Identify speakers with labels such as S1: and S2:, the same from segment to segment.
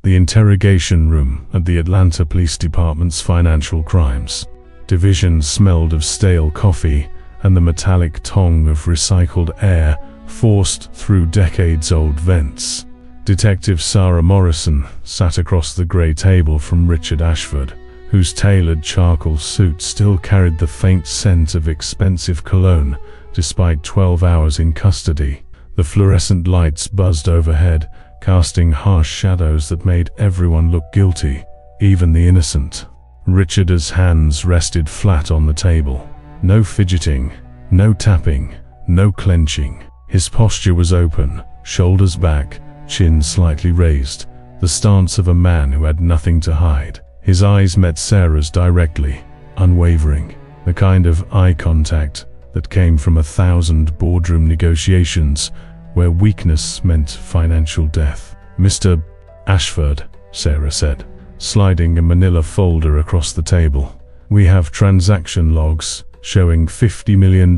S1: The interrogation room at the Atlanta Police Department's Financial Crimes Division smelled of stale coffee and the metallic tong of recycled air forced through decades-old vents. Detective Sarah Morrison sat across the grey table from Richard Ashford, whose tailored charcoal suit still carried the faint scent of expensive cologne despite 12 hours in custody. The fluorescent lights buzzed overhead, casting harsh shadows that made everyone look guilty, even the innocent. Richard's hands rested flat on the table. No fidgeting, no tapping, no clenching. His posture was open, shoulders back, chin slightly raised, the stance of a man who had nothing to hide. His eyes met Sarah's directly, unwavering, the kind of eye contact that came from 1,000 boardroom negotiations where weakness meant financial death. "Mr. Ashford," Sarah said, sliding a manila folder across the table. "We have transaction logs showing $50 million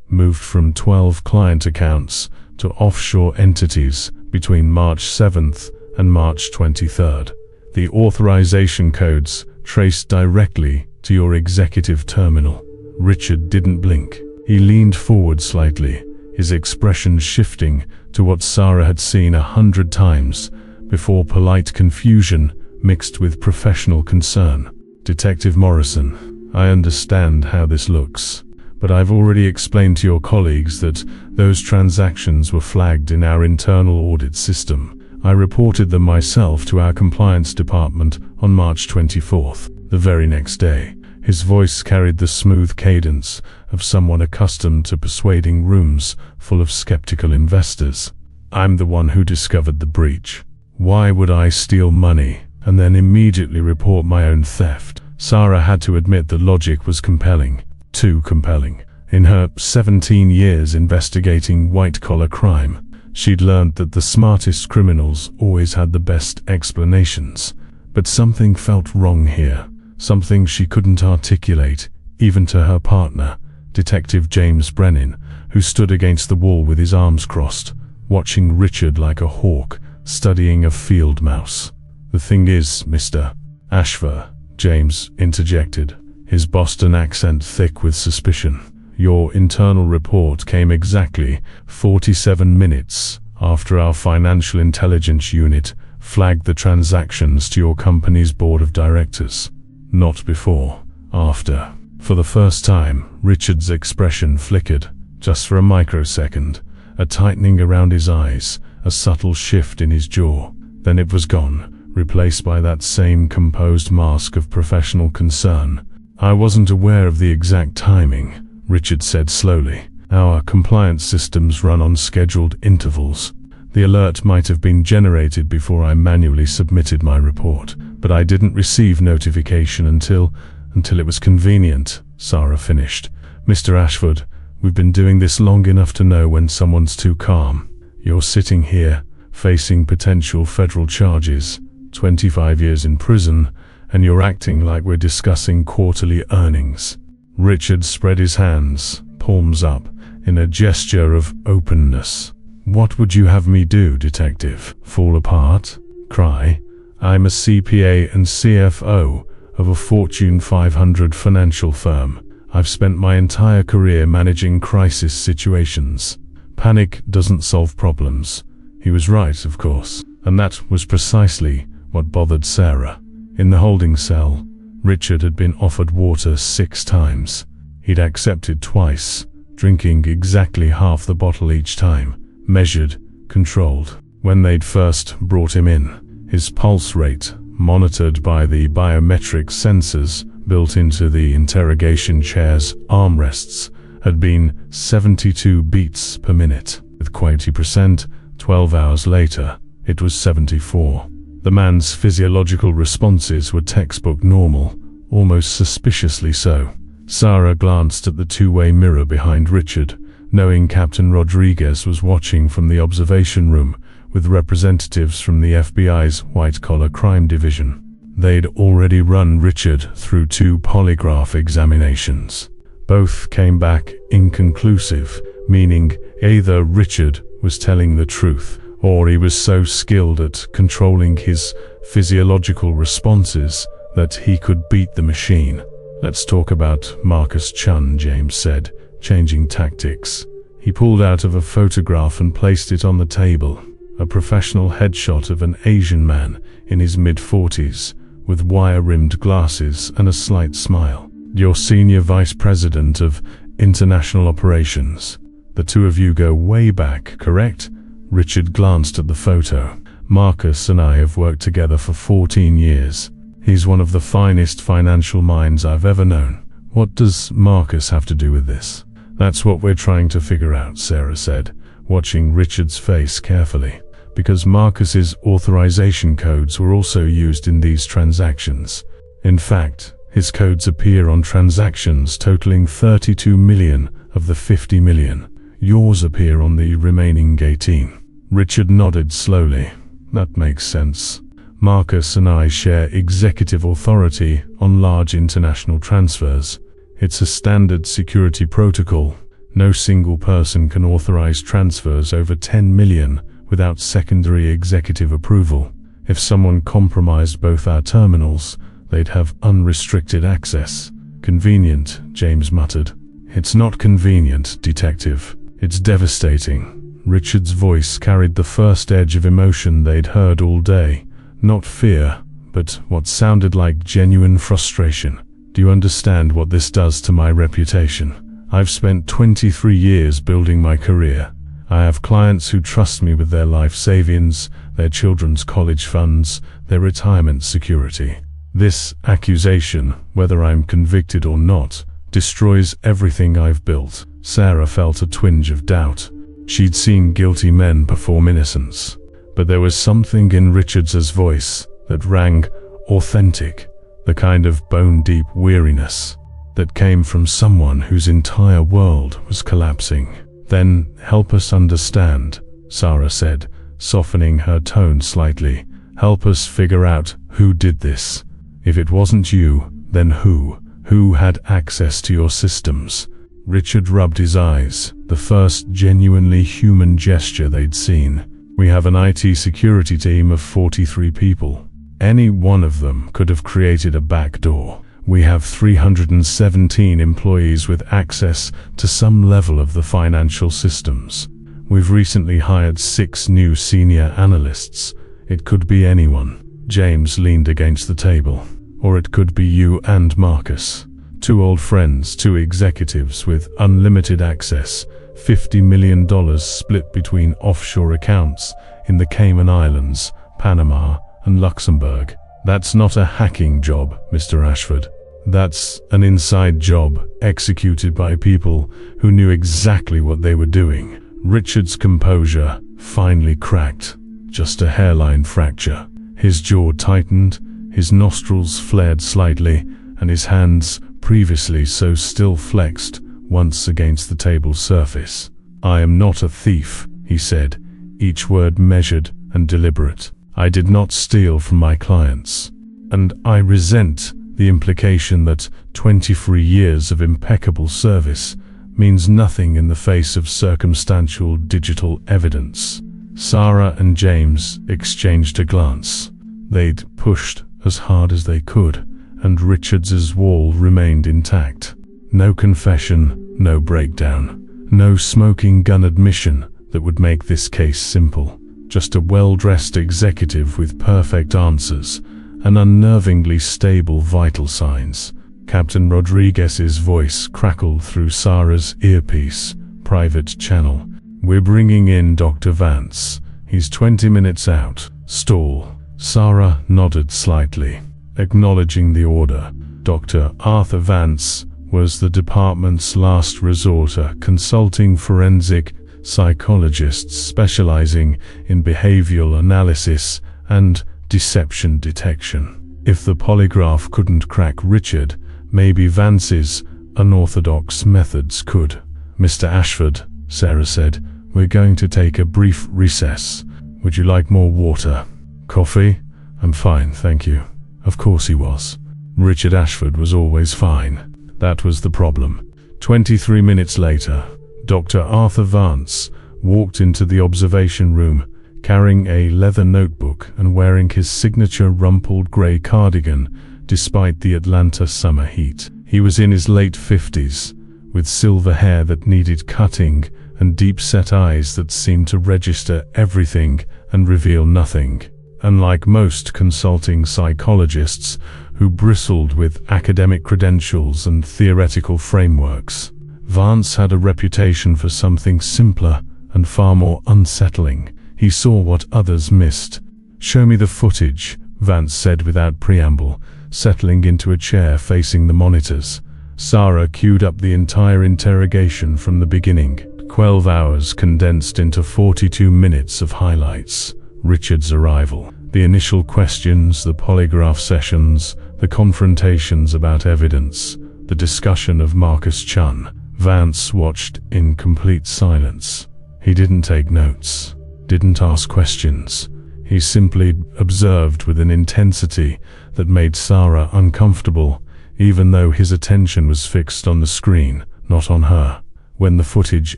S1: moved from 12 client accounts to offshore entities between March 7th and March 23rd. The authorization codes traced directly to your executive terminal." Richard didn't blink. He leaned forward slightly, his expression shifting to what Sarah had seen 100 times before: polite confusion mixed with professional concern. "Detective Morrison, I understand how this looks, but I've already explained to your colleagues that those transactions were flagged in our internal audit system. I reported them myself to our compliance department on March 24th, the very next day." His voice carried the smooth cadence of someone accustomed to persuading rooms full of skeptical investors. "I'm the one who discovered the breach. Why would I steal money and then immediately report my own theft?" Sarah had to admit the logic was compelling, too compelling. In her 17 years investigating white-collar crime, she'd learned that the smartest criminals always had the best explanations. But something felt wrong here, something she couldn't articulate, even to her partner, Detective James Brennan, who stood against the wall with his arms crossed, watching Richard like a hawk studying a field mouse. "The thing is, Mr. Ashford," James interjected, his Boston accent thick with suspicion, "your internal report came exactly 47 minutes after our financial intelligence unit flagged the transactions to your company's board of directors. Not before, after." For the first time, Richard's expression flickered, just for a microsecond, a tightening around his eyes, a subtle shift in his jaw. Then it was gone, replaced by that same composed mask of professional concern. "I wasn't aware of the exact timing," Richard said slowly. "Our compliance systems run on scheduled intervals. The alert might have been generated before I manually submitted my report, but I didn't receive notification until it was convenient," Sarah finished. "Mr. Ashford, we've been doing this long enough to know when someone's too calm. You're sitting here, facing potential federal charges, 25 years in prison, and you're acting like we're discussing quarterly earnings." Richard spread his hands, palms up, in a gesture of openness. "What would you have me do, detective? Fall apart? Cry? I'm a CPA and CFO of a Fortune 500 financial firm. I've spent my entire career managing crisis situations. Panic doesn't solve problems." He was right, of course, and that was precisely what bothered Sarah. In the holding cell, Richard had been offered water 6 times. He'd accepted twice, drinking exactly half the bottle each time, measured, controlled. When they'd first brought him in, his pulse rate, monitored by the biometric sensors built into the interrogation chair's armrests, had been 72 beats per minute. With 20%, 12 hours later, it was 74. The man's physiological responses were textbook normal, almost suspiciously so. Sarah glanced at the two-way mirror behind Richard, knowing Captain Rodriguez was watching from the observation room with representatives from the FBI's white-collar crime division. They'd already run Richard through 2 polygraph examinations. Both came back inconclusive, meaning either Richard was telling the truth or he was so skilled at controlling his physiological responses that he could beat the machine. "Let's talk about Marcus Chun," James said, changing tactics. He pulled out of a photograph and placed it on the table. A professional headshot of an Asian man in his mid-40s, with wire-rimmed glasses and a slight smile. "Your senior vice president of international operations. The two of you go way back, correct?" Richard glanced at the photo. "Marcus and I have worked together for 14 years. He's one of the finest financial minds I've ever known." "What does Marcus have to do with this?" "That's what we're trying to figure out," Sarah said, watching Richard's face carefully. "Because Marcus's authorization codes were also used in these transactions. In fact, his codes appear on transactions totaling 32 million of the 50 million. Yours appear on the remaining 18. Richard nodded slowly. "That makes sense. Marcus and I share executive authority on large international transfers. It's a standard security protocol. No single person can authorize transfers over 10 million without secondary executive approval. If someone compromised both our terminals, they'd have unrestricted access." "Convenient," James muttered. "It's not convenient, Detective. It's devastating." Richard's voice carried the first edge of emotion they'd heard all day. Not fear, but what sounded like genuine frustration. "Do you understand what this does to my reputation? I've spent 23 years building my career. I have clients who trust me with their life savings, their children's college funds, their retirement security. This accusation, whether I'm convicted or not, destroys everything I've built." Sarah felt a twinge of doubt. She'd seen guilty men perform innocence, but there was something in Richard's voice that rang authentic, the kind of bone-deep weariness that came from someone whose entire world was collapsing. "Then help us understand," Sarah said, softening her tone slightly. "Help us figure out who did this. If it wasn't you, then who? Who had access to your systems?" Richard rubbed his eyes, the first genuinely human gesture they'd seen. "We have an IT security team of 43 people. Any one of them could have created a backdoor. We have 317 employees with access to some level of the financial systems. We've recently hired 6 new senior analysts. It could be anyone." James leaned against the table. "Or it could be you and Marcus. 2 old friends, 2 executives with unlimited access, $50 million split between offshore accounts in the Cayman Islands, Panama, and Luxembourg. That's not a hacking job, Mr. Ashford. That's an inside job executed by people who knew exactly what they were doing." Richard's composure finally cracked, just a hairline fracture. His jaw tightened, his nostrils flared slightly, and his hands, previously so still, flexed once against the table's surface. "I am not a thief," he said, each word measured and deliberate. "I did not steal from my clients. And I resent the implication that 23 years of impeccable service means nothing in the face of circumstantial digital evidence." Sarah and James exchanged a glance. They'd pushed as hard as they could, and Richards's wall remained intact. No confession, no breakdown, no smoking gun admission that would make this case simple. Just a well-dressed executive with perfect answers and unnervingly stable vital signs. Captain Rodriguez's voice crackled through Sarah's earpiece. "Private channel. We're bringing in Dr. Vance. He's 20 minutes out. Stall." Sarah nodded slightly, acknowledging the order. Dr. Arthur Vance was the department's last resort, a consulting forensic psychologist specializing in behavioral analysis and deception detection. If the polygraph couldn't crack Richard, maybe Vance's unorthodox methods could. "Mr. Ashford," Sarah said, "we're going to take a brief recess. Would you like more water? Coffee?" "I'm fine, thank you." Of course he was. Richard Ashford was always fine. That was the problem. 23 minutes later, Dr. Arthur Vance walked into the observation room, carrying a leather notebook and wearing his signature rumpled grey cardigan despite the Atlanta summer heat. He was in his late 50s, with silver hair that needed cutting and deep-set eyes that seemed to register everything and reveal nothing. Unlike most consulting psychologists who bristled with academic credentials and theoretical frameworks, Vance had a reputation for something simpler and far more unsettling. He saw what others missed. "Show me the footage," Vance said without preamble, settling into a chair facing the monitors. Sarah queued up the entire interrogation from the beginning. 12 hours condensed into 42 minutes of highlights. Richard's arrival, the initial questions, the polygraph sessions, the confrontations about evidence, the discussion of Marcus Chun. Vance watched in complete silence. He didn't take notes, didn't ask questions. He simply observed with an intensity that made Sarah uncomfortable, even though his attention was fixed on the screen, not on her. When the footage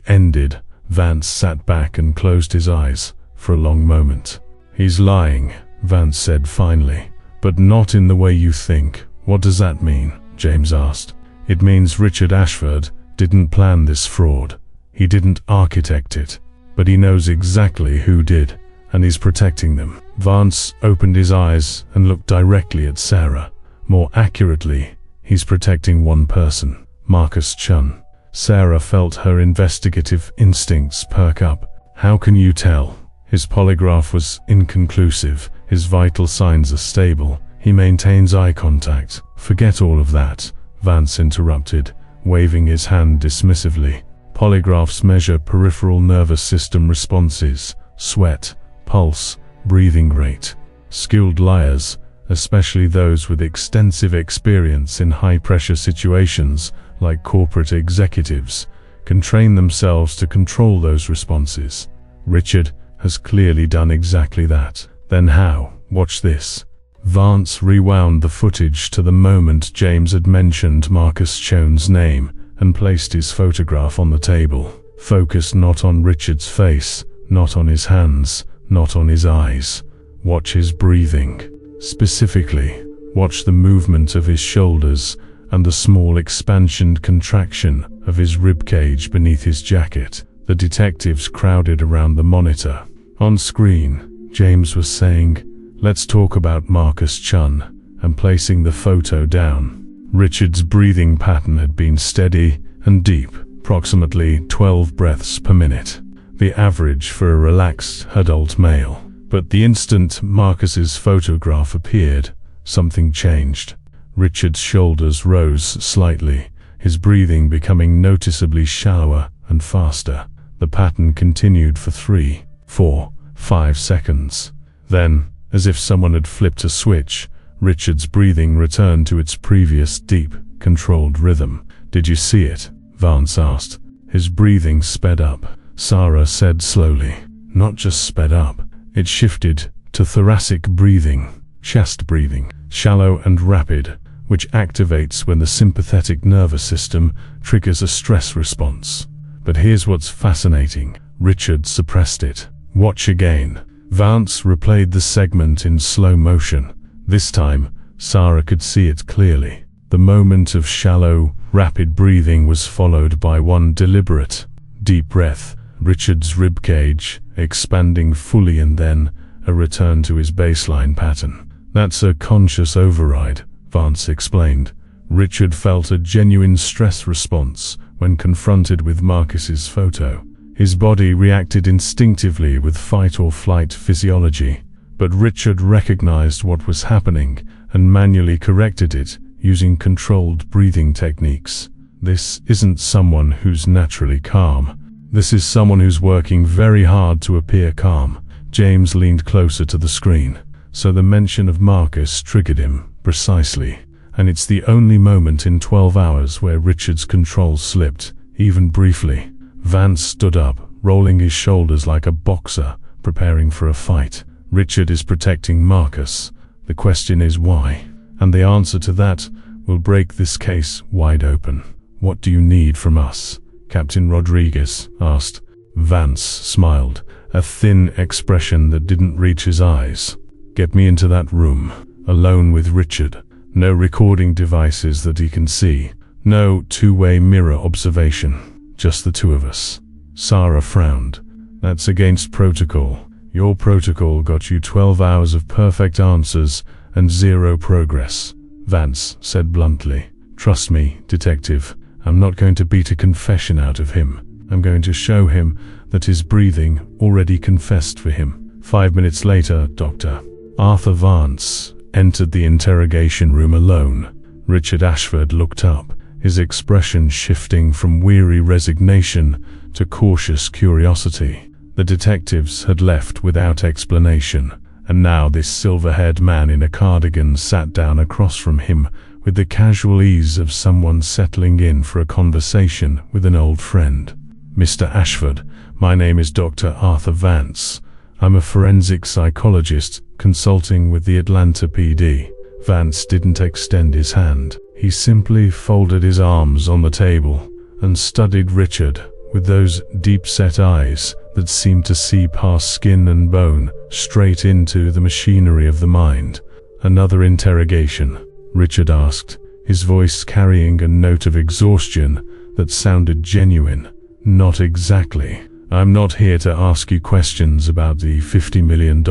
S1: ended, Vance sat back and closed his eyes for a long moment. "He's lying," Vance said finally, "but not in the way you think." "What does that mean?" James asked. "It means Richard Ashford didn't plan this fraud. He didn't architect it, but he knows exactly who did, and he's protecting them." Vance opened his eyes and looked directly at Sarah. "More accurately, he's protecting one person, Marcus Chun." Sarah felt her investigative instincts perk up. "How can you tell?" "His polygraph was inconclusive. His vital signs are stable. He maintains eye contact." "Forget all of that," Vance interrupted, waving his hand dismissively. "Polygraphs measure peripheral nervous system responses, sweat, pulse, breathing rate. Skilled liars, especially those with extensive experience in high-pressure situations like corporate executives, can train themselves to control those responses. Richard has clearly done exactly that." "Then how?" "Watch this." Vance rewound the footage to the moment James had mentioned Marcus Chun's name and placed his photograph on the table. Focus not on Richard's face, not on his hands, not on his eyes. Watch his breathing. Specifically, watch the movement of his shoulders and the small expansion and contraction of his ribcage beneath his jacket. The detectives crowded around the monitor. On screen, James was saying, "Let's talk about Marcus Chun," and placing the photo down. Richard's breathing pattern had been steady and deep, approximately 12 breaths per minute, the average for a relaxed adult male. But the instant Marcus's photograph appeared, something changed. Richard's shoulders rose slightly, his breathing becoming noticeably shallower and faster. The pattern continued for 3, 4, 5 seconds. Then, as if someone had flipped a switch, Richard's breathing returned to its previous deep, controlled rhythm. "Did you see it?" Vance asked. "His breathing sped up," Sarah said slowly. "Not just sped up, it shifted to thoracic breathing, chest breathing, shallow and rapid, which activates when the sympathetic nervous system triggers a stress response. But here's what's fascinating. Richard suppressed it. Watch again." Vance replayed the segment in slow motion. This time, Sarah could see it clearly. The moment of shallow, rapid breathing was followed by one deliberate, deep breath, Richard's ribcage expanding fully, and then a return to his baseline pattern. "That's a conscious override," Vance explained. Richard felt a genuine stress response when confronted with Marcus's photo. His body reacted instinctively with fight-or-flight physiology, but Richard recognized what was happening and manually corrected it using controlled breathing techniques. This isn't someone who's naturally calm. This is someone who's working very hard to appear calm. James leaned closer to the screen. So the mention of Marcus triggered him, precisely. And it's the only moment in 12 hours where Richard's control slipped, even briefly. Vance stood up, rolling his shoulders like a boxer, preparing for a fight. Richard is protecting Marcus. The question is why? And the answer to that will break this case wide open. "What do you need from us?" Captain Rodriguez asked. Vance smiled, a thin expression that didn't reach his eyes. "Get me into that room, alone with Richard. No recording devices that he can see. No two-way mirror observation. Just the two of us." Sarah frowned. "That's against protocol. Your protocol got you 12 hours of perfect answers and zero progress," Vance said bluntly. "Trust me, detective, I'm not going to beat a confession out of him. I'm going to show him that his breathing already confessed for him." 5 minutes later, Dr. Arthur Vance entered the interrogation room alone. Richard Ashford looked up, his expression shifting from weary resignation to cautious curiosity. The detectives had left without explanation, and now this silver-haired man in a cardigan sat down across from him with the casual ease of someone settling in for a conversation with an old friend. "Mr. Ashford, my name is Dr. Arthur Vance. I'm a forensic psychologist consulting with the Atlanta PD." Vance didn't extend his hand. He simply folded his arms on the table and studied Richard with those deep-set eyes that seemed to see past skin and bone straight into the machinery of the mind. "Another interrogation?" Richard asked, his voice carrying a note of exhaustion that sounded genuine. "Not exactly. I'm not here to ask you questions about the $50 million.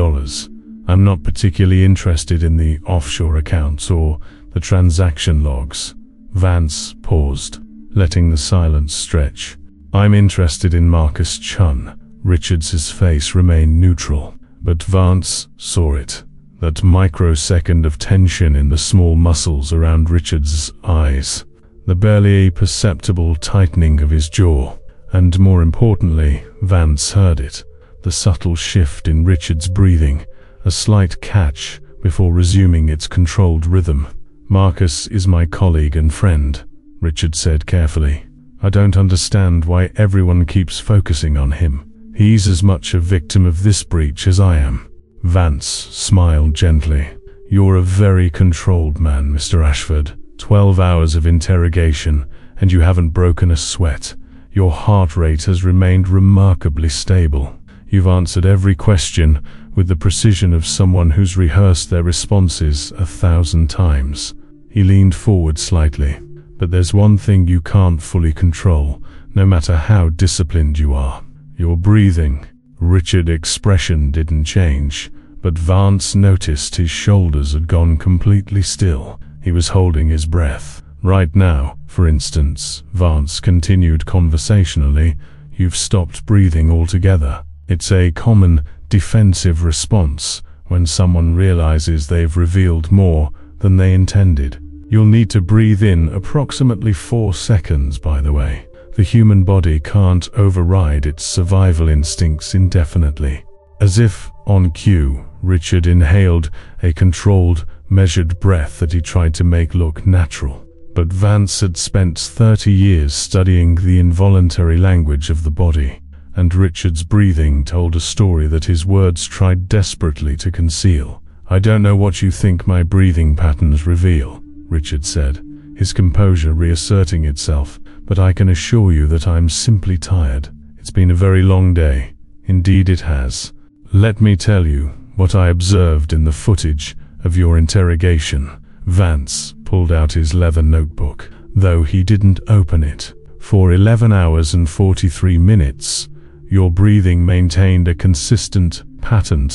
S1: I'm not particularly interested in the offshore accounts or the transaction logs." Vance paused, letting the silence stretch. "I'm interested in Marcus Chun." Richard's face remained neutral, but Vance saw it. That microsecond of tension in the small muscles around Richard's eyes, the barely perceptible tightening of his jaw, and more importantly, Vance heard it, the subtle shift in Richard's breathing, a slight catch before resuming its controlled rhythm. "Marcus is my colleague and friend," Richard said carefully. "I don't understand why everyone keeps focusing on him. He's as much a victim of this breach as I am." Vance smiled gently. "You're a very controlled man, Mr. Ashford. 12 hours of interrogation, and you haven't broken a sweat. Your heart rate has remained remarkably stable. You've answered every question with the precision of someone who's rehearsed their responses 1,000 times." He leaned forward slightly. "But there's one thing you can't fully control, no matter how disciplined you are. Your breathing." Richard's expression didn't change, but Vance noticed his shoulders had gone completely still. He was holding his breath. "Right now, for instance," Vance continued conversationally, "you've stopped breathing altogether. It's a common defensive response when someone realizes they've revealed more than they intended. You'll need to breathe in approximately 4 seconds, by the way. The human body can't override its survival instincts indefinitely." As if on cue, Richard inhaled a controlled, measured breath that he tried to make look natural. But Vance had spent 30 years studying the involuntary language of the body, and Richard's breathing told a story that his words tried desperately to conceal. "I don't know what you think my breathing patterns reveal," Richard said, his composure reasserting itself, "but I can assure you that I'm simply tired. It's been a very long day. Indeed it has. Let me tell you what I observed in the footage of your interrogation." Vance pulled out his leather notebook, though he didn't open it. "For 11 hours and 43 minutes, your breathing maintained a consistent pattern,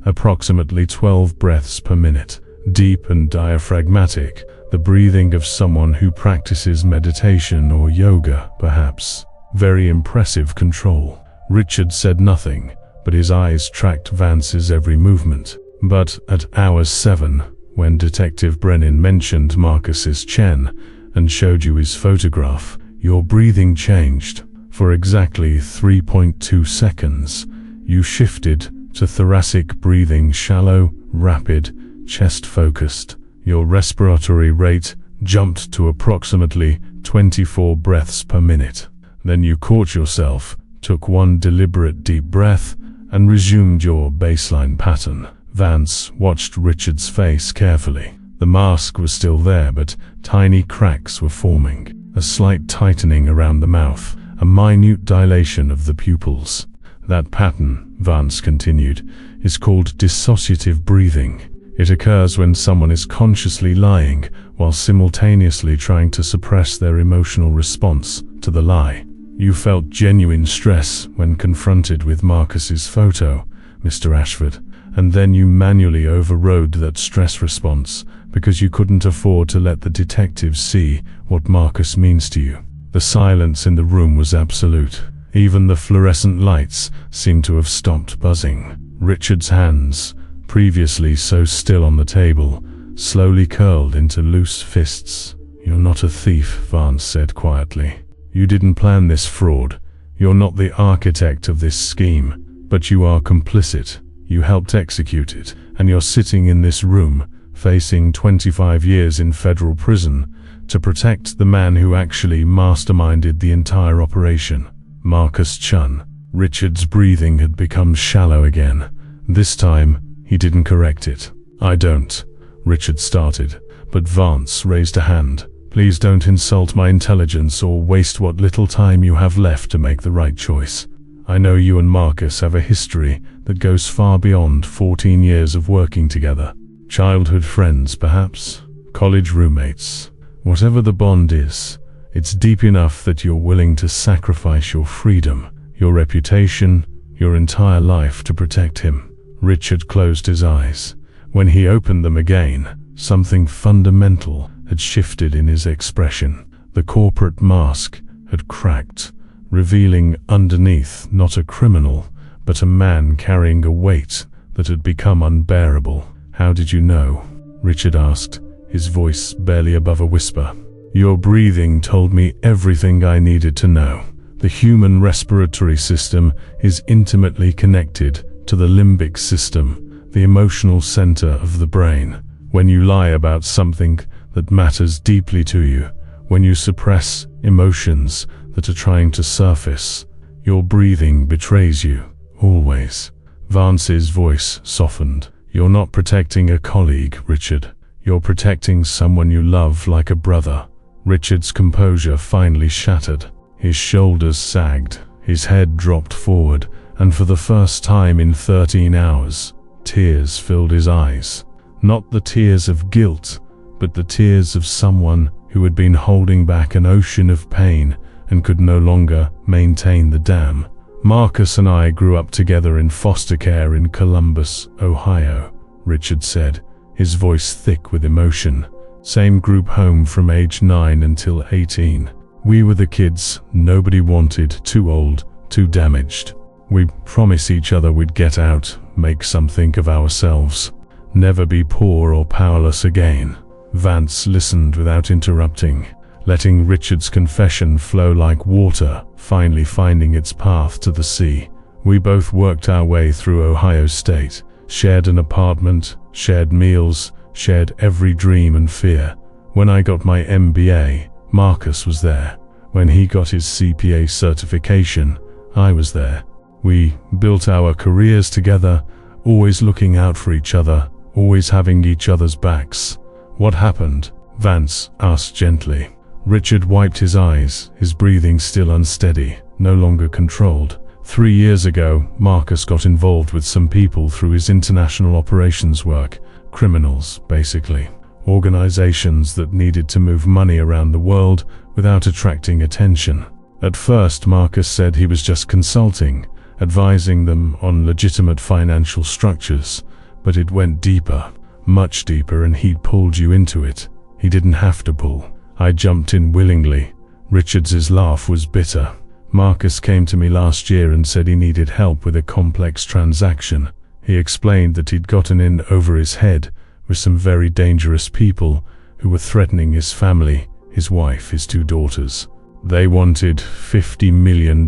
S1: approximately 12 breaths per minute. Deep and diaphragmatic, the breathing of someone who practices meditation or yoga, perhaps. Very impressive control." Richard said nothing, but his eyes tracked Vance's every movement. But at hour 7, when Detective Brennan mentioned Marcus's Chen and showed you his photograph, your breathing changed. For exactly 3.2 seconds, you shifted to thoracic breathing, shallow, rapid, chest-focused. Your respiratory rate jumped to approximately 24 breaths per minute. Then you caught yourself, took one deliberate deep breath, and resumed your baseline pattern. Vance watched Richard's face carefully. The mask was still there, but tiny cracks were forming, a slight tightening around the mouth, a minute dilation of the pupils. That pattern Vance continued, is called dissociative breathing. It occurs when someone is consciously lying while simultaneously trying to suppress their emotional response to the lie. You felt genuine stress when confronted with Marcus's photo, Mr. Ashford, and then you manually overrode that stress response because you couldn't afford to let the detectives see what Marcus means to you. The silence in the room was absolute. Even the fluorescent lights seemed to have stopped buzzing. Richard's hands, previously so still on the table, slowly curled into loose fists. "You're not a thief," Vance said quietly. "You didn't plan this fraud. You're not the architect of this scheme, but you are complicit. You helped execute it, and you're sitting in this room, facing 25 years in federal prison, to protect the man who actually masterminded the entire operation, Marcus Chun." Richard's breathing had become shallow again. This time, he didn't correct it. "I don't," Richard started, but Vance raised a hand. "Please don't insult my intelligence or waste what little time you have left to make the right choice. I know you and Marcus have a history that goes far beyond 14 years of working together. Childhood friends, perhaps? College roommates? Whatever the bond is, it's deep enough that you're willing to sacrifice your freedom, your reputation, your entire life to protect him." Richard closed his eyes. When he opened them again, something fundamental had shifted in his expression. The corporate mask had cracked, revealing underneath not a criminal, but a man carrying a weight that had become unbearable. "How did you know?" Richard asked, his voice barely above a whisper. "Your breathing told me everything I needed to know. The human respiratory system is intimately connected to the limbic system, the emotional center of the brain. When you lie about something that matters deeply to you, when you suppress emotions that are trying to surface, your breathing betrays you, always." Vance's voice softened. "You're not protecting a colleague, Richard. You're protecting someone you love like a brother." Richard's composure finally shattered. His shoulders sagged, his head dropped forward, and for the first time in 13 hours, tears filled his eyes. Not the tears of guilt, but the tears of someone who had been holding back an ocean of pain and could no longer maintain the dam. "Marcus and I grew up together in foster care in Columbus, Ohio," Richard said, his voice thick with emotion. "Same group home from age 9 until 18. We were the kids nobody wanted, too old, too damaged. We promised each other we'd get out, make something of ourselves, never be poor or powerless again." Vance listened without interrupting, letting Richard's confession flow like water, finally finding its path to the sea. "We both worked our way through Ohio State, shared an apartment, shared meals, shared every dream and fear. When I got my MBA, Marcus was there. When he got his CPA certification, I was there. We built our careers together, always looking out for each other, always having each other's backs." "What happened?" Vance asked gently. Richard wiped his eyes, his breathing still unsteady, no longer controlled. 3 years ago, Marcus got involved with some people through his international operations work. Criminals, basically. Organizations that needed to move money around the world without attracting attention. At first, Marcus said he was just consulting, advising them on legitimate financial structures, but it went deeper, much deeper, and he'd pulled you into it. He didn't have to pull. I jumped in willingly. Richard's laugh was bitter. "Marcus came to me last year and said he needed help with a complex transaction. He explained that he'd gotten in over his head with some very dangerous people who were threatening his family, his wife, his 2 daughters. They wanted $50 million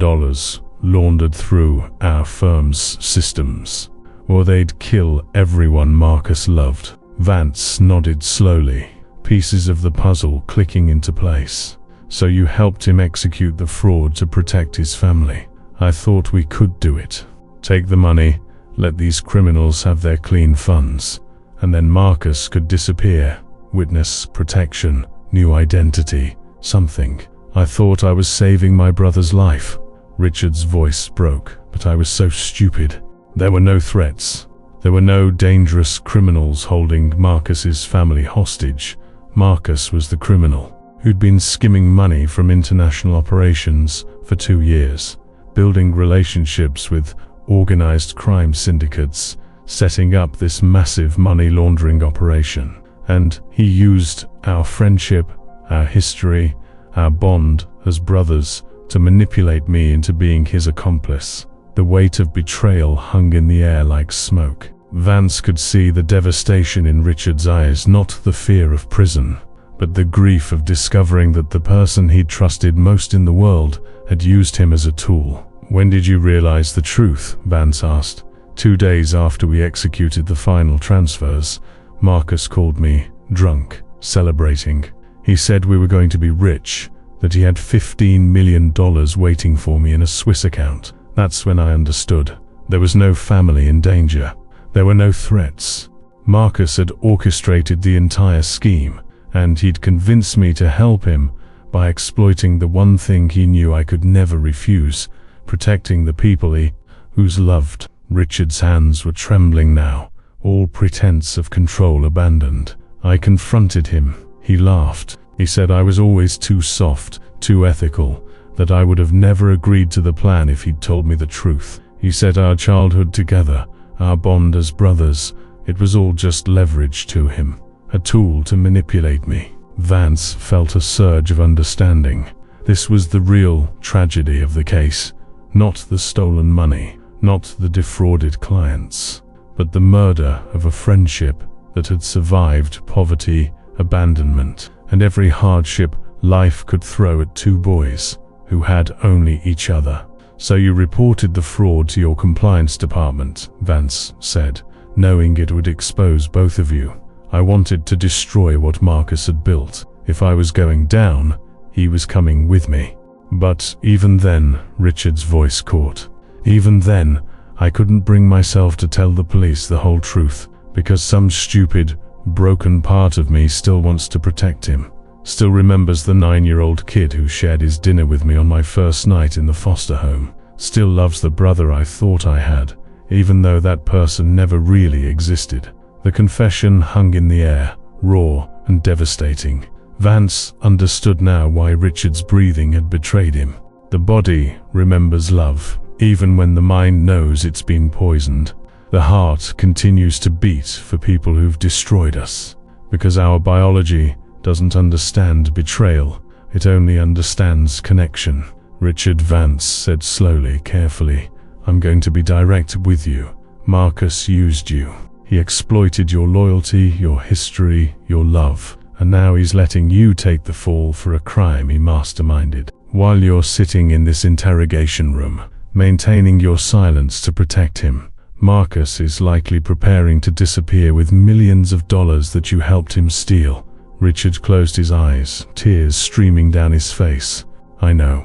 S1: laundered through our firm's systems, or they'd kill everyone Marcus loved." Vance nodded slowly, pieces of the puzzle clicking into place. "So you helped him execute the fraud to protect his family. I thought we could do it. Take the money, let these criminals have their clean funds, and then Marcus could disappear. Witness protection, new identity, something. I thought I was saving my brother's life." Richard's voice broke. "But I was so stupid. There were no threats. There were no dangerous criminals holding Marcus's family hostage. Marcus was the criminal who'd been skimming money from international operations for 2 years, building relationships with organized crime syndicates, setting up this massive money laundering operation. And he used our friendship, our history, our bond as brothers to manipulate me into being his accomplice. The weight of betrayal hung in the air like smoke. Vance could see the devastation in Richard's eyes, not the fear of prison, but the grief of discovering that the person he'd trusted most in the world had used him as a tool. "When did you realize the truth?" Vance asked. 2 days after we executed the final transfers. Marcus called me, drunk, celebrating. He said we were going to be rich, that he had $15 million waiting for me in a Swiss account. That's when I understood. There was no family in danger. There were no threats. Marcus had orchestrated the entire scheme, and he'd convinced me to help him by exploiting the one thing he knew I could never refuse, protecting the people he loved. Richard's hands were trembling now, all pretense of control abandoned. I confronted him. He laughed. He said I was always too soft, too ethical, that I would have never agreed to the plan if he'd told me the truth. He said our childhood together, our bond as brothers, it was all just leverage to him, a tool to manipulate me. Vance felt a surge of understanding. This was the real tragedy of the case, not the stolen money, not the defrauded clients, but the murder of a friendship that had survived poverty, abandonment, and every hardship life could throw at two boys who had only each other. "So you reported the fraud to your compliance department," Vance said, "knowing it would expose both of you." "I wanted to destroy what Marcus had built. If I was going down, he was coming with me." "But even then," Richard's voice caught, "even then, I couldn't bring myself to tell the police the whole truth, because some stupid, broken part of me still wants to protect him. Still remembers the 9-year-old kid who shared his dinner with me on my first night in the foster home. Still loves the brother I thought I had, even though that person never really existed." The confession hung in the air, raw and devastating. Vance understood now why Richard's breathing had betrayed him. The body remembers love, even when the mind knows it's been poisoned. The heart continues to beat for people who've destroyed us, because our biology doesn't understand betrayal, it only understands connection. "Richard," Vance said slowly, carefully, "I'm going to be direct with you. Marcus used you. He exploited your loyalty, your history, your love, and now he's letting you take the fall for a crime he masterminded. While you're sitting in this interrogation room, maintaining your silence to protect him, Marcus is likely preparing to disappear with millions of dollars that you helped him steal." Richard closed his eyes, tears streaming down his face. I know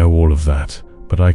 S1: all of that, but I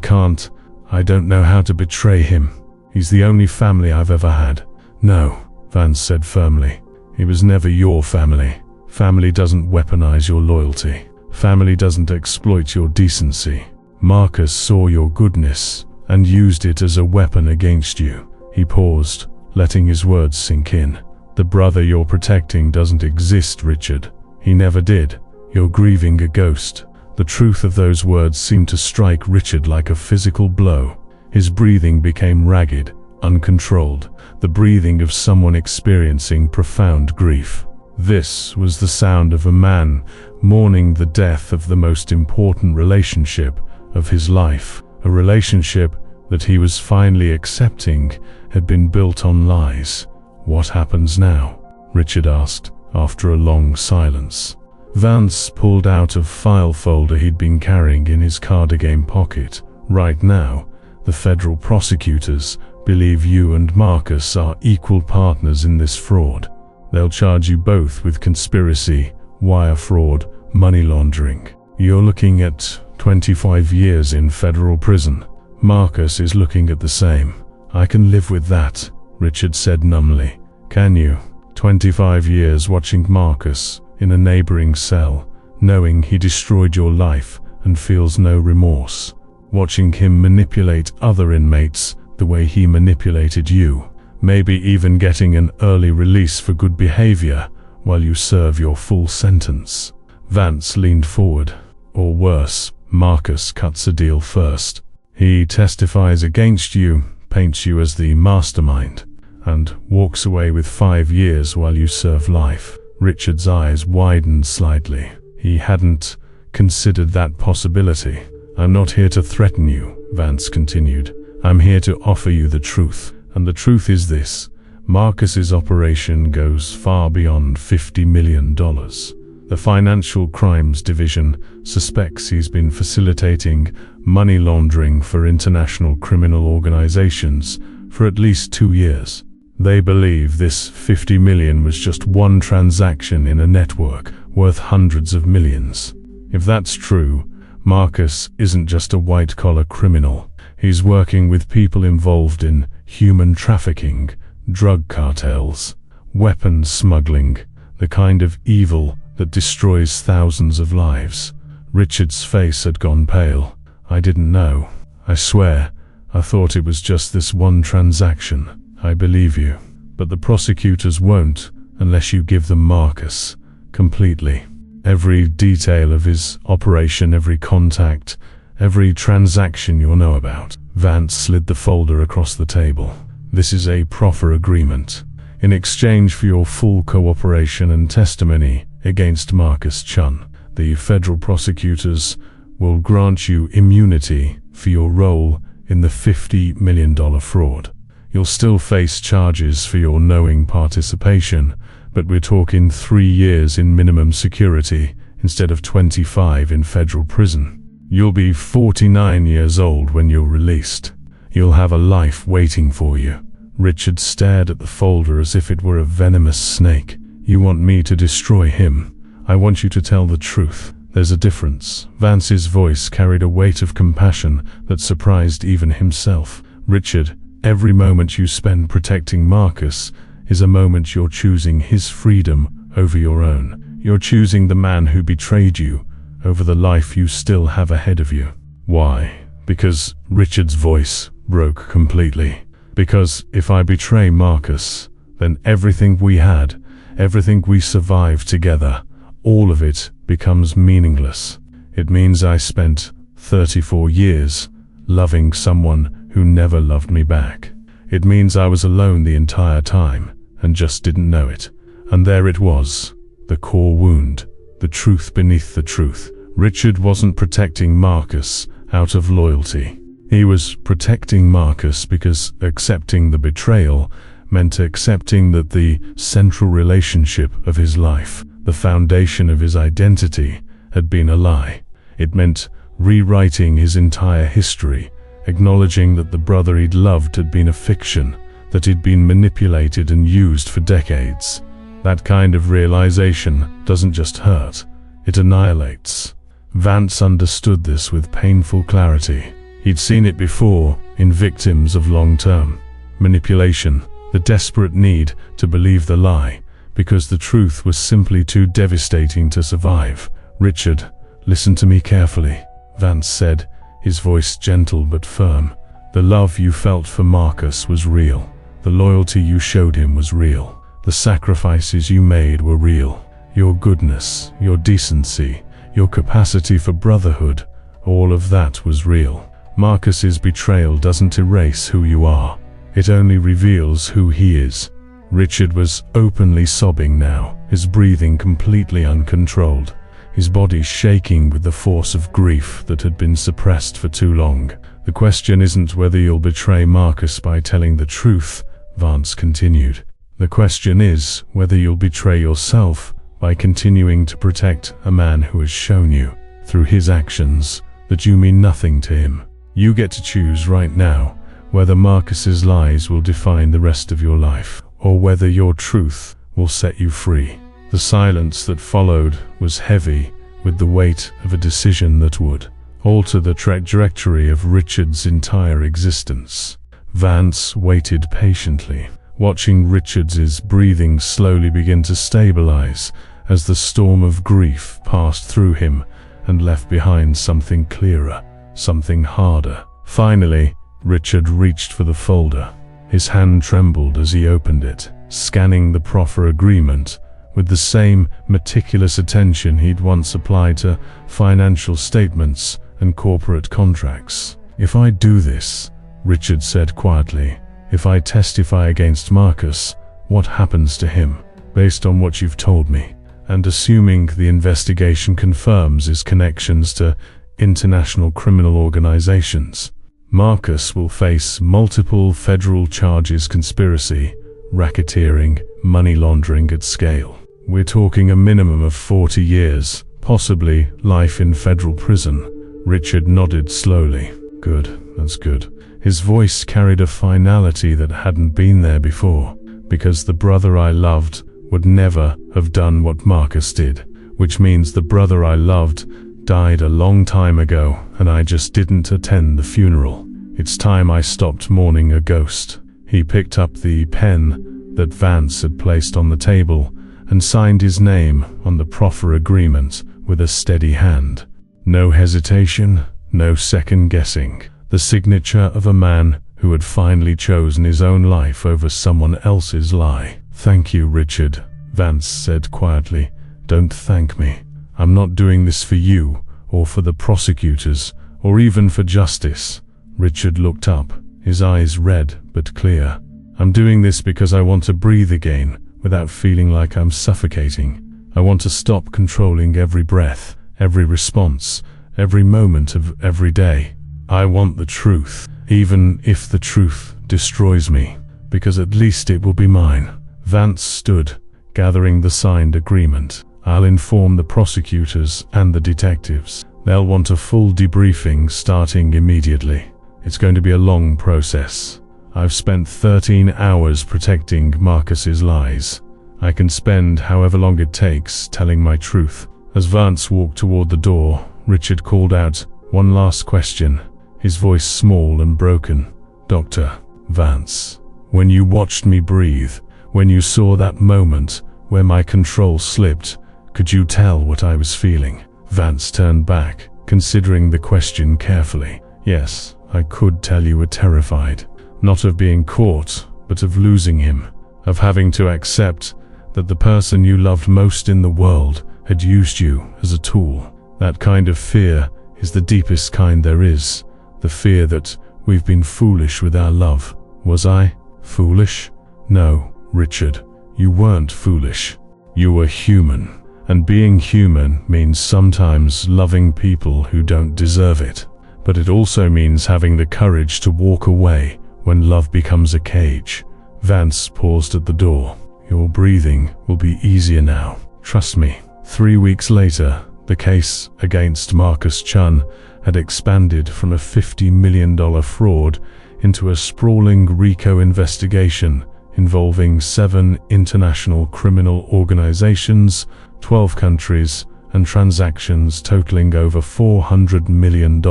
S1: don't know how to betray him. He's the only family I've ever had." "No," Vance said firmly. "He was never your family. Family doesn't weaponize your loyalty. Family doesn't exploit your decency. Marcus saw your goodness and used it as a weapon against you." He paused, letting his words sink in. "The brother you're protecting doesn't exist, Richard. He never did. You're grieving a ghost." The truth of those words seemed to strike Richard like a physical blow. His breathing became ragged, uncontrolled, the breathing of someone experiencing profound grief. This was the sound of a man mourning the death of the most important relationship of his life, a relationship that he was finally accepting had been built on lies. "What happens now?" Richard asked, after a long silence. Vance pulled out a file folder he'd been carrying in his cardigan pocket. "Right now, the federal prosecutors believe you and Marcus are equal partners in this fraud. They'll charge you both with conspiracy, wire fraud, money laundering. You're looking at 25 years in federal prison. Marcus is looking at the same." "I can live with that," Richard said numbly. "Can you? 25 years watching Marcus in a neighboring cell, knowing he destroyed your life and feels no remorse. Watching him manipulate other inmates the way he manipulated you, maybe even getting an early release for good behavior while you serve your full sentence. Vance leaned forward. Or worse, Marcus cuts a deal first. He testifies against you, paints you as the mastermind, and walks away with 5 years while you serve life. Richard's eyes widened slightly. He hadn't considered that possibility. I'm not here to threaten you, Vance continued. I'm here to offer you the truth. And the truth is this: Marcus's operation goes far beyond $50 million. The Financial Crimes Division suspects he's been facilitating money laundering for international criminal organizations for at least 2 years. They believe this $50 million was just one transaction in a network worth hundreds of millions. If that's true, Marcus isn't just a white-collar criminal. He's working with people involved in human trafficking, drug cartels, weapons smuggling, the kind of evil that destroys thousands of lives. Richard's face had gone pale. I didn't know. I swear, I thought it was just this one transaction. I believe you. But the prosecutors won't unless you give them Marcus completely. Every detail of his operation, every contact, every transaction you'll know about. Vance slid the folder across the table. This is a proffer agreement. In exchange for your full cooperation and testimony against Marcus Chun, the federal prosecutors will grant you immunity for your role in the $50 million fraud. You'll still face charges for your knowing participation, but we're talking 3 years in minimum security instead of 25 in federal prison. You'll be 49 years old when you're released. You'll have a life waiting for you. Richard stared at the folder as if it were a venomous snake. You want me to destroy him? I want you to tell the truth. There's a difference. Vance's voice carried a weight of compassion that surprised even himself. Richard, every moment you spend protecting Marcus is a moment you're choosing his freedom over your own. You're choosing the man who betrayed you over the life you still have ahead of you. Why? Because Richard's voice broke completely. Because if I betray Marcus, then everything we had, everything we survived together, all of it becomes meaningless. It means I spent 34 years loving someone who never loved me back. It means I was alone the entire time and just didn't know it. And there it was, the core wound, the truth beneath the truth. Richard wasn't protecting Marcus out of loyalty. He was protecting Marcus because accepting the betrayal meant accepting that the central relationship of his life, the foundation of his identity, had been a lie. It meant rewriting his entire history, acknowledging that the brother he'd loved had been a fiction, that he'd been manipulated and used for decades. That kind of realization doesn't just hurt, it annihilates. Vance understood this with painful clarity. He'd seen it before in victims of long-term manipulation, the desperate need to believe the lie because the truth was simply too devastating to survive. Richard, listen to me carefully, Vance said, his voice gentle but firm. The love you felt for Marcus was real. The loyalty you showed him was real. The sacrifices you made were real. Your goodness, your decency, your capacity for brotherhood, all of that was real. Marcus's betrayal doesn't erase who you are. It only reveals who he is. Richard was openly sobbing now, his breathing completely uncontrolled, his body shaking with the force of grief that had been suppressed for too long. The question isn't whether you'll betray Marcus by telling the truth, Vance continued. The question is whether you'll betray yourself by continuing to protect a man who has shown you, through his actions, that you mean nothing to him. You get to choose right now whether Marcus's lies will define the rest of your life, or whether your truth will set you free. The silence that followed was heavy with the weight of a decision that would alter the trajectory of Richard's entire existence. Vance waited patiently, watching Richard's breathing slowly begin to stabilize as the storm of grief passed through him and left behind something clearer, something harder. Finally, Richard reached for the folder. His hand trembled as he opened it, scanning the proffer agreement with the same meticulous attention he'd once applied to financial statements and corporate contracts. "If I do this," Richard said quietly, "if I testify against Marcus, what happens to him? Based on what you've told me, and assuming the investigation confirms his connections to international criminal organizations, Marcus will face multiple federal charges: conspiracy, racketeering, money laundering at scale. We're talking a minimum of 40 years, possibly life in federal prison." Richard nodded slowly. "Good, that's good." His voice carried a finality that hadn't been there before. "Because the brother I loved would never have done what Marcus did, which means the brother I loved died a long time ago, and I just didn't attend the funeral. It's time I stopped mourning a ghost." He picked up the pen that Vance had placed on the table and signed his name on the proffer agreement with a steady hand. No hesitation, no second guessing. The signature of a man who had finally chosen his own life over someone else's lie. "Thank you, Richard," Vance said quietly. "Don't thank me. I'm not doing this for you, or for the prosecutors, or even for justice." Richard looked up, his eyes red but clear. "I'm doing this because I want to breathe again, without feeling like I'm suffocating. I want to stop controlling every breath, every response, every moment of every day. I want the truth, even if the truth destroys me, because at least it will be mine." Vance stood, gathering the signed agreement. "I'll inform the prosecutors and the detectives. They'll want a full debriefing starting immediately. It's going to be a long process. I've spent 13 hours protecting Marcus's lies. I can spend however long it takes telling my truth." As Vance walked toward the door, Richard called out, "One last question," his voice small and broken. "Dr. Vance, when you watched me breathe, when you saw that moment where my control slipped, could you tell what I was feeling?" Vance turned back, considering the question carefully. "Yes, I could tell you were terrified. Not of being caught, but of losing him. Of having to accept that the person you loved most in the world had used you as a tool. That kind of fear is the deepest kind there is. The fear that we've been foolish with our love." "Was I foolish?" "No, Richard, you weren't foolish. You were human. And being human means sometimes loving people who don't deserve it. But it also means having the courage to walk away when love becomes a cage." Vance paused at the door. "Your breathing will be easier now. Trust me." 3 weeks later, the case against Marcus Chun had expanded from a $50 million fraud into a sprawling RICO investigation involving 7 international criminal organizations, 12 countries, and transactions totaling over $400 million.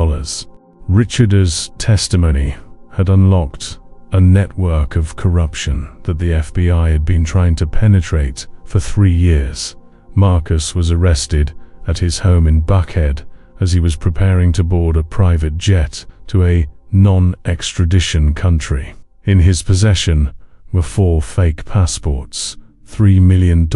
S1: Richard's testimony had unlocked a network of corruption that the FBI had been trying to penetrate for 3 years. Marcus was arrested at his home in Buckhead as he was preparing to board a private jet to a non-extradition country. In his possession were 4 fake passports, $3 million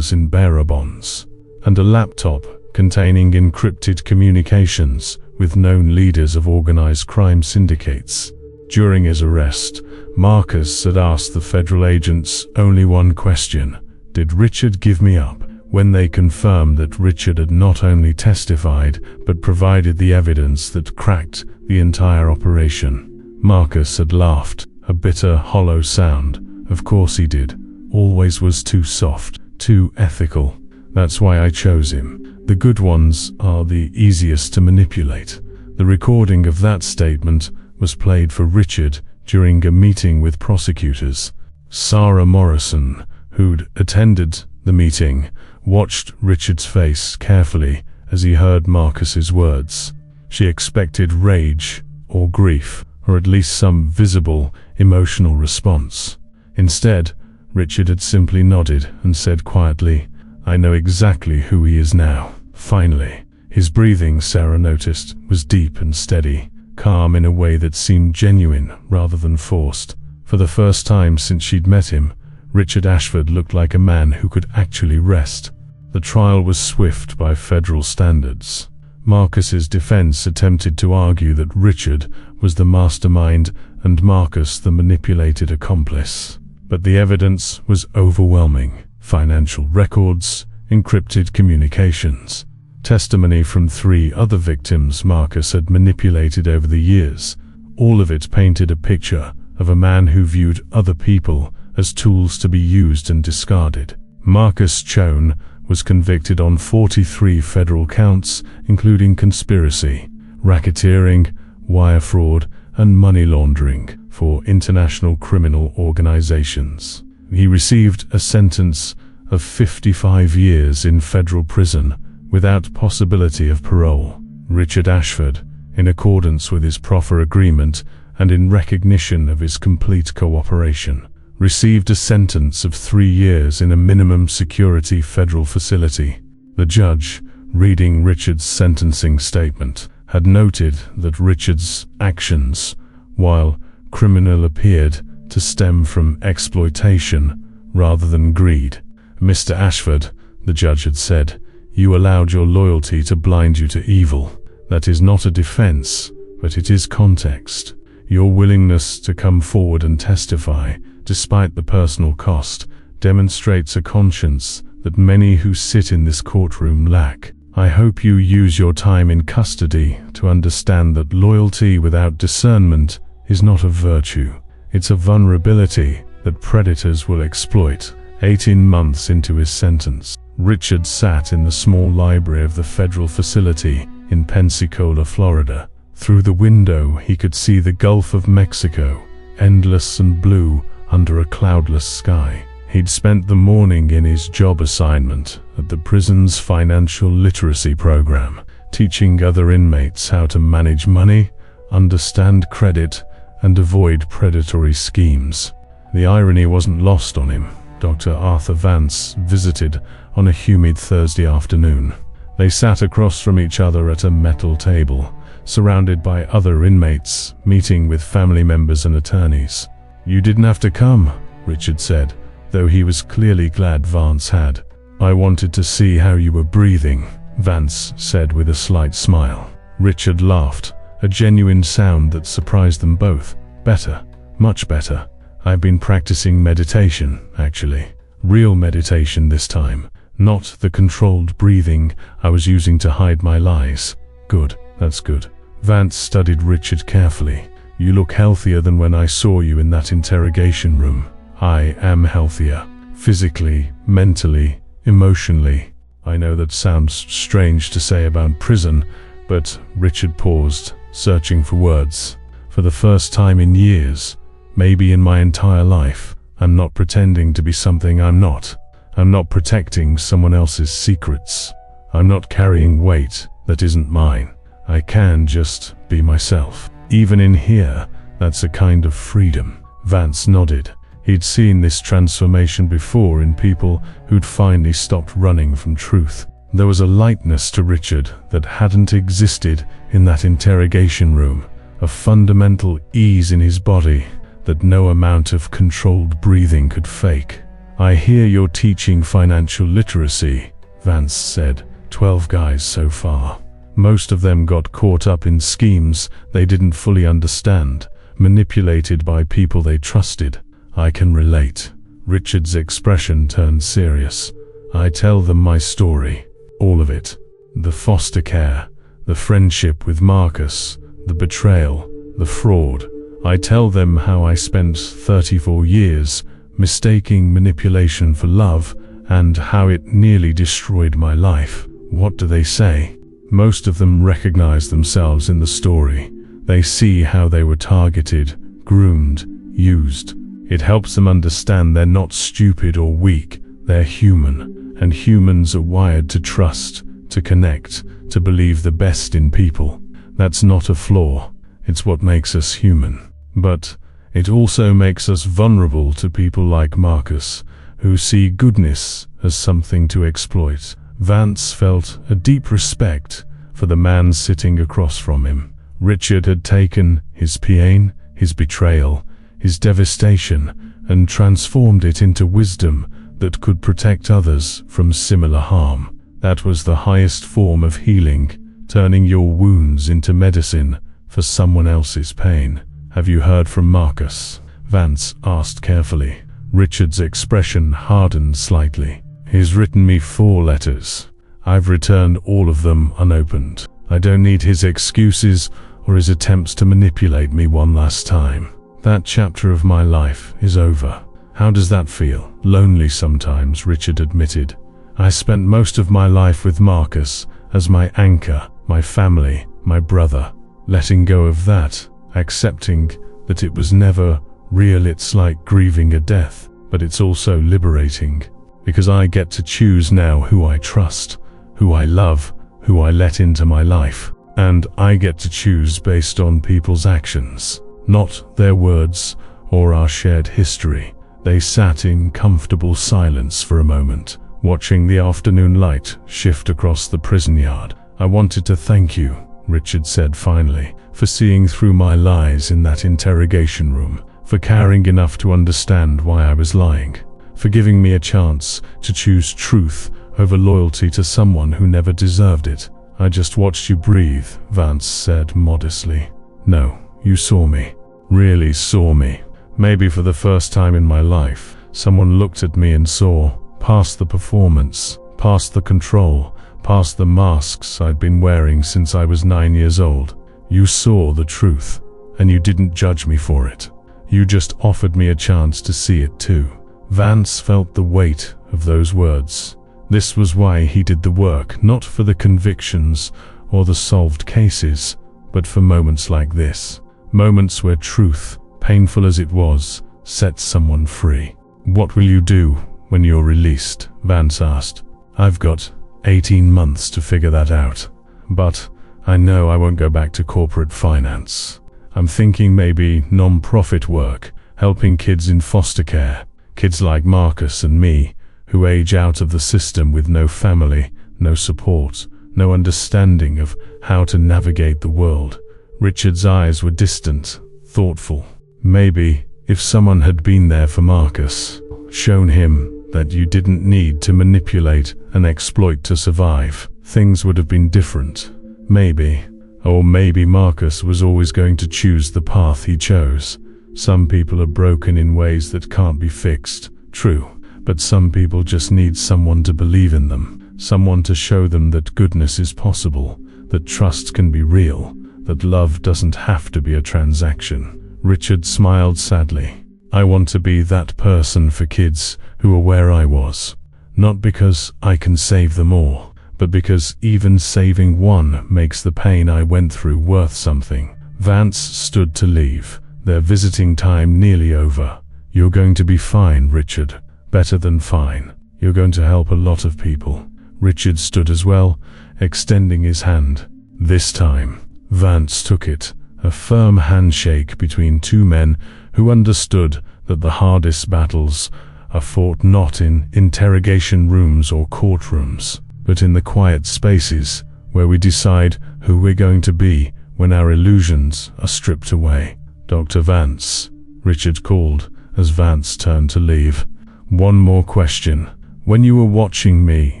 S1: in bearer bonds, and a laptop containing encrypted communications with known leaders of organized crime syndicates. During his arrest, Marcus had asked the federal agents only one question: "Did Richard give me up?" When they confirmed that Richard had not only testified but provided the evidence that cracked the entire operation, Marcus had laughed, a bitter, hollow sound. "Of course he did. Always was too soft, too ethical. That's why I chose him. The good ones are the easiest to manipulate." The recording of that statement was played for Richard during a meeting with prosecutors. Sarah Morrison, who'd attended the meeting, watched Richard's face carefully as he heard Marcus's words. She expected rage or grief, or at least some visible emotional response. Instead, Richard had simply nodded and said quietly, "I know exactly who he is now." Finally, his breathing, Sarah noticed, was deep and steady, calm in a way that seemed genuine rather than forced. For the first time since she'd met him, Richard Ashford looked like a man who could actually rest. The trial was swift by federal standards. Marcus's defense attempted to argue that Richard was the mastermind and Marcus the manipulated accomplice. But the evidence was overwhelming. Financial records, encrypted communications, testimony from 3 other victims Marcus had manipulated over the years. All of it painted a picture of a man who viewed other people as tools to be used and discarded. Marcus Chown was convicted on 43 federal counts, including conspiracy, racketeering, wire fraud, and money laundering for international criminal organizations. He received a sentence of 55 years in federal prison without possibility of parole. Richard Ashford, in accordance with his proffer agreement and in recognition of his complete cooperation, received a sentence of 3 years in a minimum security federal facility. The judge, reading Richard's sentencing statement, had noted that Richard's actions, while criminal, appeared to stem from exploitation rather than greed. "Mr. Ashford," the judge had said, "you allowed your loyalty to blind you to evil. That is not a defense, but it is context. Your willingness to come forward and testify, despite the personal cost, demonstrates a conscience that many who sit in this courtroom lack. I hope you use your time in custody to understand that loyalty without discernment is not a virtue. It's a vulnerability that predators will exploit." 18 months into his sentence, Richard sat in the small library of the federal facility in Pensacola, Florida. Through the window he could see the Gulf of Mexico, endless and blue under a cloudless sky. He'd spent the morning in his job assignment at the prison's financial literacy program, teaching other inmates how to manage money, understand credit, and avoid predatory schemes. The irony wasn't lost on him. Dr. Arthur Vance visited on a humid Thursday afternoon. They sat across from each other at a metal table, surrounded by other inmates, meeting with family members and attorneys. "You didn't have to come," Richard said, though he was clearly glad Vance had. "I wanted to see how you were breathing," Vance said with a slight smile. Richard laughed, a genuine sound that surprised them both. "Better, much better. I've been practicing meditation, actually. Real meditation this time, not the controlled breathing I was using to hide my lies." "Good, that's good." Vance studied Richard carefully. "You look healthier than when I saw you in that interrogation room." "I am healthier. Physically, mentally, emotionally." "I know that sounds strange to say about prison, but..." Richard paused, searching for words. "For the first time in years, maybe in my entire life, I'm not pretending to be something I'm not. I'm not protecting someone else's secrets. I'm not carrying weight that isn't mine. I can just be myself. Even in here, that's a kind of freedom." Vance nodded. He'd seen this transformation before in people who'd finally stopped running from truth. There was a lightness to Richard that hadn't existed in that interrogation room, a fundamental ease in his body that no amount of controlled breathing could fake. "I hear you're teaching financial literacy," Vance said. 12 guys so far. Most of them got caught up in schemes they didn't fully understand, manipulated by people they trusted. "I can relate." Richard's expression turned serious. "I tell them my story. All of it. The foster care, the friendship with Marcus, the betrayal, the fraud. I tell them how I spent 34 years mistaking manipulation for love and how it nearly destroyed my life." What do they say? Most of them recognize themselves in the story. They see how they were targeted, groomed, used. It helps them understand they're not stupid or weak, they're human, and humans are wired to trust, to connect, to believe the best in people. That's not a flaw, it's what makes us human. But it also makes us vulnerable to people like Marcus, who see goodness as something to exploit. Vance felt a deep respect for the man sitting across from him. Richard had taken his pain, his betrayal, his devastation, and transformed it into wisdom that could protect others from similar harm. That was the highest form of healing, turning your wounds into medicine for someone else's pain. "Have you heard from Marcus?" Vance asked carefully. Richard's expression hardened slightly. "He's written me 4 letters. I've returned all of them unopened. I don't need his excuses or his attempts to manipulate me one last time. That chapter of my life is over." "How does that feel?" "Lonely sometimes," Richard admitted. "I spent most of my life with Marcus as my anchor, my family, my brother. Letting go of that, accepting that it was never real, it's like grieving a death, but it's also liberating, because I get to choose now who I trust, who I love, who I let into my life. And I get to choose based on people's actions, not their words or our shared history." They sat in comfortable silence for a moment, watching the afternoon light shift across the prison yard. "I wanted to thank you," Richard said finally, "for seeing through my lies in that interrogation room, for caring enough to understand why I was lying, for giving me a chance to choose truth over loyalty to someone who never deserved it." "I just watched you breathe," Vance said modestly. "No, you saw me. Really saw me. Maybe for the first time in my life, someone looked at me and saw, past the performance, past the control, past the masks I'd been wearing since I was 9 years old. You saw the truth, and you didn't judge me for it. You just offered me a chance to see it too." Vance felt the weight of those words. This was why he did the work, not for the convictions or the solved cases, but for moments like this. Moments where truth, painful as it was, set someone free. "What will you do when you're released?" Vance asked. "I've got 18 months to figure that out. But I know I won't go back to corporate finance. I'm thinking maybe non-profit work, helping kids in foster care, kids like Marcus and me, who age out of the system with no family, no support, no understanding of how to navigate the world." Richard's eyes were distant, thoughtful. "Maybe if someone had been there for Marcus, shown him that you didn't need to manipulate and exploit to survive, things would have been different. Maybe. Or maybe Marcus was always going to choose the path he chose. Some people are broken in ways that can't be fixed, true, but some people just need someone to believe in them, someone to show them that goodness is possible, that trust can be real, that love doesn't have to be a transaction." Richard smiled sadly. "I want to be that person for kids who are where I was. Not because I can save them all, but because even saving one makes the pain I went through worth something." Vance stood to leave, their visiting time nearly over. "You're going to be fine, Richard. Better than fine. You're going to help a lot of people." Richard stood as well, extending his hand. This time, Vance took it, a firm handshake between two men who understood that the hardest battles are fought not in interrogation rooms or courtrooms, but in the quiet spaces where we decide who we're going to be when our illusions are stripped away. "Dr. Vance," Richard called as Vance turned to leave. "One more question. When you were watching me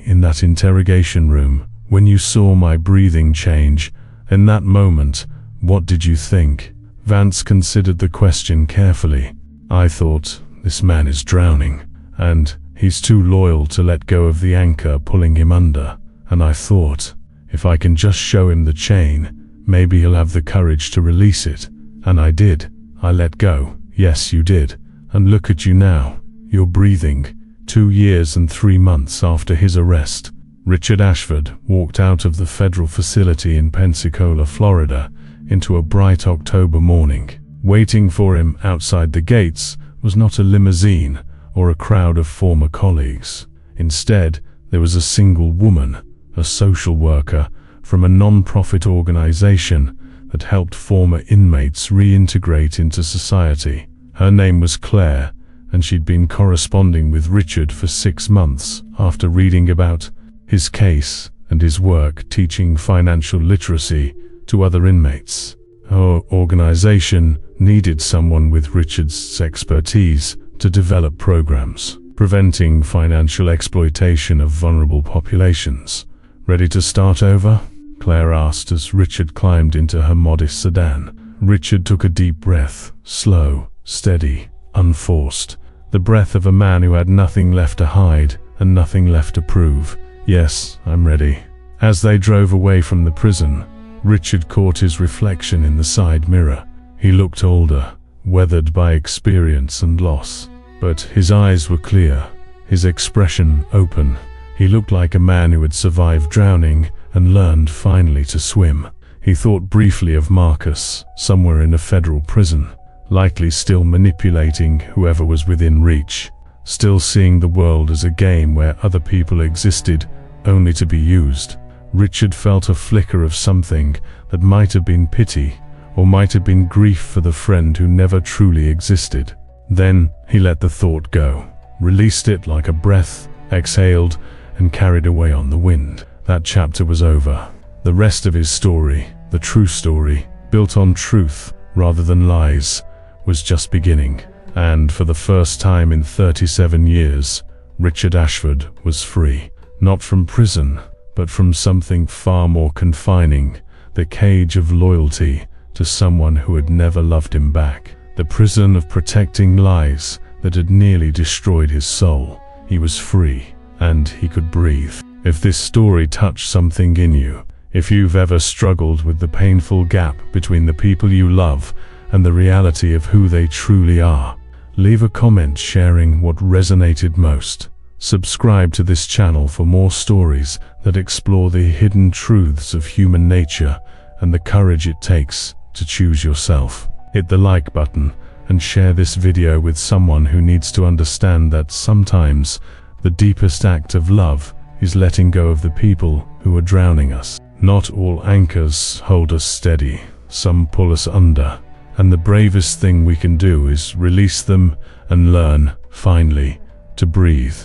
S1: in that interrogation room, when you saw my breathing change, in that moment, what did you think?" Vance considered the question carefully. "I thought, this man is drowning, and he's too loyal to let go of the anchor pulling him under. And I thought, if I can just show him the chain, maybe he'll have the courage to release it. And I did. I let go." "Yes, you did. And look at you now. You're breathing, 2 years and 3 months after his arrest." Richard Ashford walked out of the federal facility in Pensacola, Florida, into a bright October morning. Waiting for him outside the gates was not a limousine or a crowd of former colleagues. Instead, there was a single woman, a social worker from a non-profit organization that helped former inmates reintegrate into society. Her name was Claire, and she'd been corresponding with Richard for 6 months after reading about his case and his work teaching financial literacy to other inmates. Our organization needed someone with Richard's expertise to develop programs preventing financial exploitation of vulnerable populations. Ready to start over? Claire asked as Richard climbed into her modest sedan. Richard took a deep breath, slow, steady, unforced. The breath of a man who had nothing left to hide and nothing left to prove. Yes, I'm ready. As they drove away from the prison, Richard caught his reflection in the side mirror. He looked older, weathered by experience and loss. But his eyes were clear, his expression open. He looked like a man who had survived drowning and learned finally to swim. He thought briefly of Marcus, somewhere in a federal prison, likely still manipulating whoever was within reach, still seeing the world as a game where other people existed only to be used. Richard felt a flicker of something that might have been pity, or might have been grief for the friend who never truly existed. Then he let the thought go, released it like a breath, exhaled, and carried away on the wind. That chapter was over. The rest of his story, the true story, built on truth rather than lies, was just beginning. And for the first time in 37 years, Richard Ashford was free. Not from prison, but from something far more confining, the cage of loyalty to someone who had never loved him back. The prison of protecting lies that had nearly destroyed his soul. He was free, and he could breathe. If this story touched something in you, if you've ever struggled with the painful gap between the people you love and the reality of who they truly are, leave a comment sharing what resonated most. Subscribe to this channel for more stories that explore the hidden truths of human nature and the courage it takes to choose yourself. Hit the like button and share this video with someone who needs to understand that sometimes the deepest act of love is letting go of the people who are drowning us. Not all anchors hold us steady, some pull us under, and the bravest thing we can do is release them and learn, finally, to breathe.